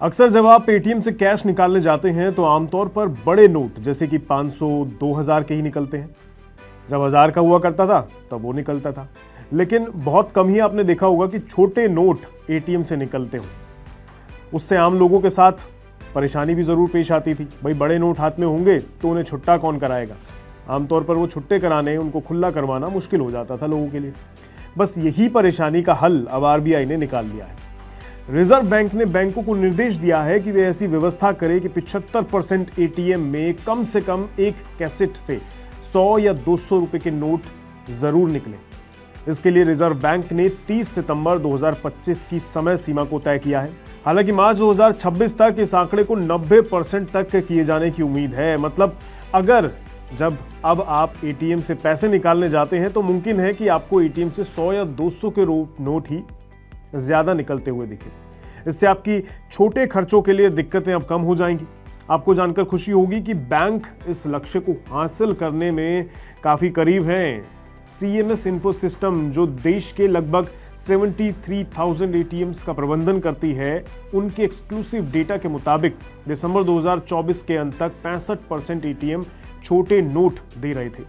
अक्सर जब आप एटीएम से कैश निकालने जाते हैं तो आमतौर पर बड़े नोट जैसे कि 500, 2000 के ही निकलते हैं। जब 1000 का हुआ करता था तब वो निकलता था, लेकिन बहुत कम ही आपने देखा होगा कि छोटे नोट एटीएम से निकलते हों। उससे आम लोगों के साथ परेशानी भी जरूर पेश आती थी। भाई बड़े नोट हाथ में होंगे तो उन्हें छुट्टा कौन कराएगा। आमतौर पर वो छुट्टे कराने, उनको खुला करवाना मुश्किल हो जाता था लोगों के लिए। बस यही परेशानी का हल अब आरबीआई ने निकाल लिया है। रिजर्व बैंक ने बैंकों को निर्देश दिया है कि वे ऐसी व्यवस्था करें कि 75% एटीएम में कम से कम एक कैसेट से 100 या 200 रुपए के नोट जरूर निकले। इसके लिए रिजर्व बैंक ने 30 सितंबर 2025 की समय सीमा को तय किया है। हालांकि मार्च 2026 तक इस आंकड़े को 90% तक किए जाने की उम्मीद है। मतलब अब आप एटीएम से पैसे निकालने जाते हैं तो मुमकिन है कि आपको एटीएम से 100 या 200 के नोट ही ज्यादा निकलते हुए दिखे। इससे आपकी छोटे खर्चों के लिए दिक्कतें अब कम हो जाएंगी। आपको जानकर खुशी होगी कि बैंक इस लक्ष्य को हासिल करने में काफी करीब हैं। सीएमएस इन्फो सिस्टम, जो देश के लगभग 73,000 एटीएम्स का प्रबंधन करती है, उनके एक्सक्लूसिव डेटा के मुताबिक दिसंबर 2024 के अंत तक 65% एटीएम छोटे नोट दे रहे थे,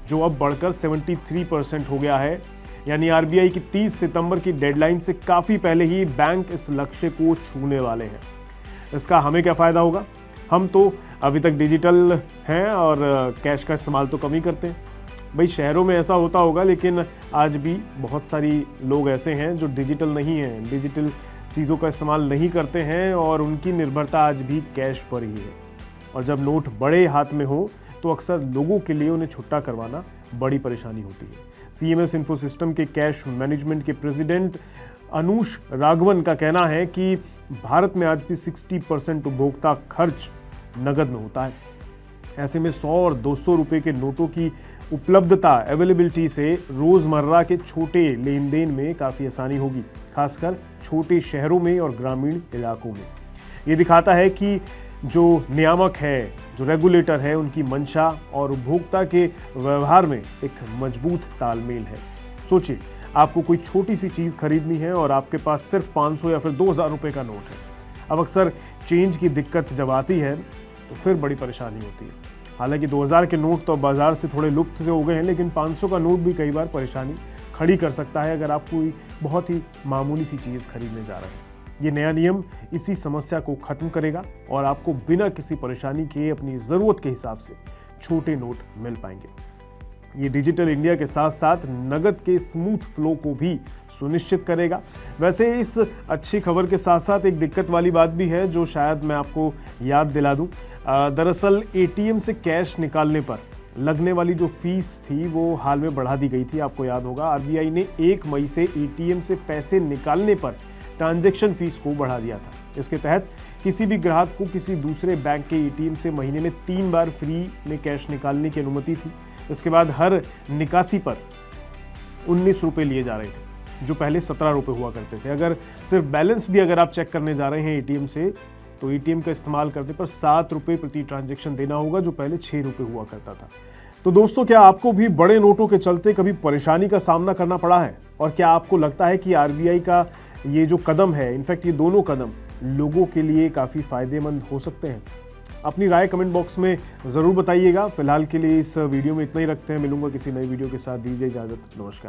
जो अब बढ़कर 73% हो गया है। यानी आरबीआई की 30 सितंबर की डेडलाइन से काफी पहले ही बैंक इस लक्ष्य को छूने वाले हैं। इसका हमें क्या फायदा होगा? हम तो अभी तक डिजिटल हैं और कैश का इस्तेमाल तो कम ही करते हैं। भाई शहरों में ऐसा होता होगा, लेकिन आज भी बहुत सारी लोग ऐसे हैं जो डिजिटल नहीं हैं, डिजिटल चीज़ों का इस्तेमाल नहीं करते हैं और उनकी निर्भरता आज भी कैश पर ही है। और जब नोट बड़े हाथ में हो तो अक्सर लोगों के लिए उन्हें छुट्टा करवाना बड़ी परेशानी होती है। सीएमएस इन्फो सिस्टम के कैश मैनेजमेंट के प्रेसिडेंट अनुष राघवन का कहना है कि भारत में आज भी 60% उपभोक्ता खर्च नगद में होता है। ऐसे में 100 और 200 रुपए के नोटों की उपलब्धता, अवेलेबिलिटी से रोजमर्रा के छोटे लेन देन में काफी आसानी होगी, खासकर छोटे शहरों में और ग्रामीण इलाकों में। ये दिखाता है कि जो नियामक है, जो रेगुलेटर है, उनकी मंशा और उपभोक्ता के व्यवहार में एक मजबूत तालमेल है। सोचिए, आपको कोई छोटी सी चीज़ खरीदनी है और आपके पास सिर्फ 500 या फिर 2000 रुपए का नोट है। अब अक्सर चेंज की दिक्कत जब आती है तो फिर बड़ी परेशानी होती है। हालांकि 2000 के नोट तो बाजार से थोड़े लुप्त से हो गए हैं, लेकिन 500 का नोट भी कई बार परेशानी खड़ी कर सकता है अगर आप कोई बहुत ही मामूली सी चीज़ खरीदने जा रहे हैं। ये नया नियम इसी समस्या को खत्म करेगा और आपको बिना किसी परेशानी के अपनी ज़रूरत के हिसाब से छोटे नोट मिल पाएंगे। ये डिजिटल इंडिया के साथ साथ नगद के स्मूथ फ्लो को भी सुनिश्चित करेगा। वैसे इस अच्छी खबर के साथ साथ एक दिक्कत वाली बात भी है, जो शायद मैं आपको याद दिला दूं। दरअसल एटीएम से कैश निकालने पर लगने वाली जो फीस थी वो हाल में बढ़ा दी गई थी। आपको याद होगा, आरबीआई ने 1 मई से एटीएम से पैसे निकालने पर ट्रांजैक्शन फीस को बढ़ा दिया था। इसके तहत किसी भी ग्राहक को किसी दूसरे बैंक के एटीएम से महीने में 3 बार फ्री में कैश निकालने की अनुमति थी। इसके बाद हर निकासी पर 19 रुपए लिए जा रहे थे, जो पहले 17 रुपए हुआ करते थे। अगर सिर्फ बैलेंस भी अगर आप चेक करने जा रहे हैं एटीएम से, तो एटीएम का इस्तेमाल करने पर 7 रुपए प्रति ट्रांजैक्शन देना होगा, जो पहले 6 रुपए हुआ करता था। तो दोस्तों, क्या आपको भी बड़े नोटों के चलते कभी परेशानी का सामना करना पड़ा है? और क्या आपको लगता है कि आरबीआई का ये जो कदम है, इनफैक्ट ये दोनों कदम लोगों के लिए काफ़ी फायदेमंद हो सकते हैं? अपनी राय कमेंट बॉक्स में ज़रूर बताइएगा। फिलहाल के लिए इस वीडियो में इतना ही रखते हैं। मिलूंगा किसी नई वीडियो के साथ। दीजिए इजाज़त। नमस्कार।